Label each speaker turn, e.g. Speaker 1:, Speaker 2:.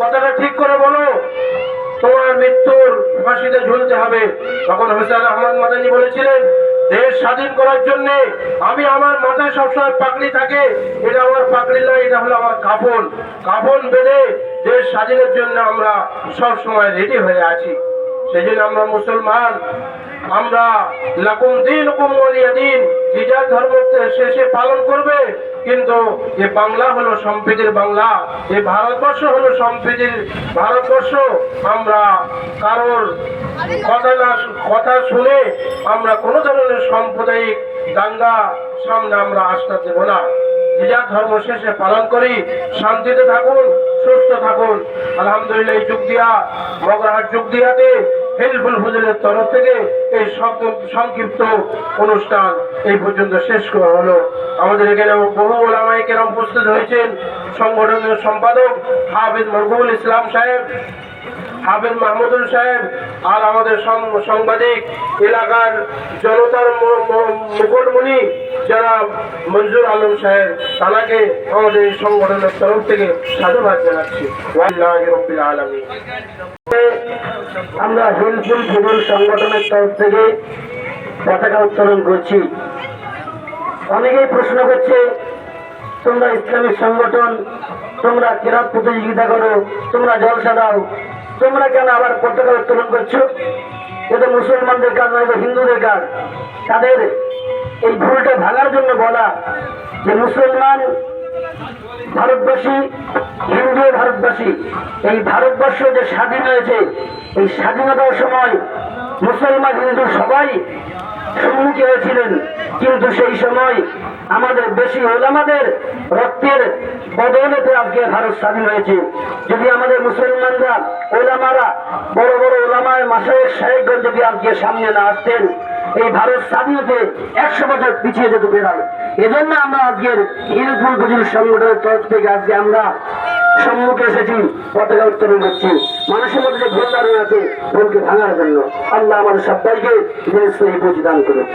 Speaker 1: কথাটা ঠিক করে বলো, তোমার মৃত্যুর ফাঁসিতে ঝুলতে হবে। তখন হোসেন আহমদ মাদানী বলেছিলেন, দেশ স্বাধীন করার জন্য আমি আমার মাথায় সবসময় পাগড়ি থাকে, এটা আমার পাগড়ি নয়, এটা হলো আমার কাফন। কাফন বেঁধে দেশ স্বাধীনের জন্য আমরা সব সময় রেডি হয়ে আছি। সেই জন্য আমরা মুসলমান, আমরা লাকুম দীনুকুম ওয়ালিয়া দীন, যে যার ধর্ম শেষে পালন করবে। কিন্তু এ বাংলা হলো সম্প্রীতির বাংলা, এ ভারতবর্ষ হলো সম্প্রীতির ভারতবর্ষ। আমরা কারোর কথা শুনে আমরা কোনো ধরনের সাম্প্রদায়িক দাঙ্গা সামনে আমরা আসতে দেব না। যে যার ধর্ম শেষে পালন করি, শান্তিতে থাকুন, সুস্থ থাকুন। আলহামদুলিল্লাহ, যুগদিয়া মগরাহাট যুগদিয়াতে হিলফুল ফুজুলের তরফ থেকে এই সংক্ষিপ্ত অনুষ্ঠান এই পর্যন্ত শেষ করা হলো। আমাদের এখানে বহু ওলামায়ে কেরাম উপস্থিত হয়েছেন। সংগঠনের সম্পাদক হাফেজ মরহুমুল ইসলাম সাহেব, হাফেজ মাহমুদুল সাহেব, আর আমাদের সাংবাদিক এলাকার জনতার মুকুটমণি যারা মঞ্জুর আলম সাহেব, তাকে আমাদের এই সংগঠনের তরফ থেকে সাধুবাদ জানাচ্ছি। ওয়াল্লাহি রাব্বিল আলামিন।
Speaker 2: আমরা হিলফুল ফুজুল সংগঠনের তরফ থেকে পতাকা উত্তোলন করছি। অনেকেই প্রশ্ন করছে, তোমরা ইসলামিক সংগঠন, তোমরা কেরাত প্রতিযোগিতা করো, তোমরা জলসা দাও, তোমরা কেন আবার পতাকা উত্তোলন করছো? এটা মুসলমানদের কাজ নয়, হিন্দুদের কাজ। তাদের এই ভুলটা ভাঙার জন্য বলা যে মুসলমান ভারতবাসী, হিন্দু ভারতবাসী, এই ভারতবর্ষ যে স্বাধীন হয়েছে, এই স্বাধীনতার সময় মুসলমান হিন্দু সবাই সম্মুখী হয়েছিলেন। কিন্তু সেই সময় আমাদের বেশি ওলামাদের রক্তের বদৌলতে আজকে ভারত স্বাধীন হয়েছে। যদি আমাদের মুসলমানরা, ওলামারা, বড় বড় ওলামায় মাসায়েখ সাহেবগঞ্জ যদি আজকে সামনে না আসতেন, এই ভারত স্বাধীন হতে 100 বছর পিছিয়ে যেতে বেরাল। এজন্য আমরা আজকের হিলফুল ফুজুল সংগঠনের তরফ থেকে আজকে আমরা সম্মুখে এসেছি, পতাকা উত্তোলন করছি। মানুষের মধ্যে যে ভুল ধারণা আছে, ভুলকে ভাঙার জন্য। আল্লাহ আমাদের সবাইকে জিনিস বুঝ দান করুন।